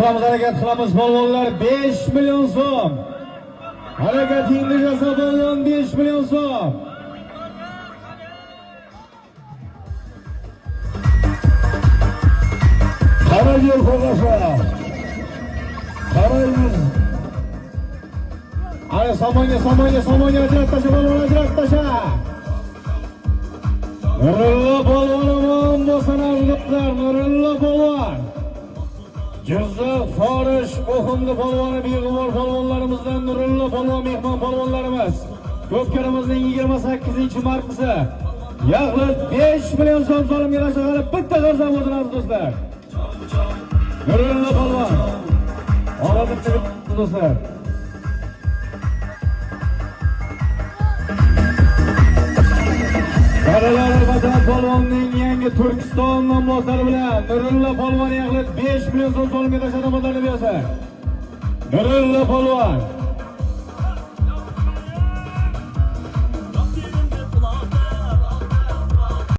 harakat qilamiz polvonlar 5 million so'm. Harakatingizni jasa polvon 5 million so'm. Qarayol qo'g'asha. Qaraymiz. Ana somonga ajrat tasha polvon, ajrat tasha. Nurullo polvonimon bo'sanarliqlar, Nurullo polvon. Jizzax Forish O'ximli polvoni beg'ubor polvonlarimizdan Nurullo polvon mehmon polvonlarimiz. Ko'pkarimizning 28-markasi. Yaxlit 5 million so'm so'limga qilib bitta qarzam o'zini aziz do'stlar. Nurullo polvon. Oladimchi do'stlar. Qaralar Vatan polvonning yangi Turkiston nomlari bilan Nurullo polvon yaxlit 5 million so'm so'limga tashlab o'tadi bersa. Nurullo polvon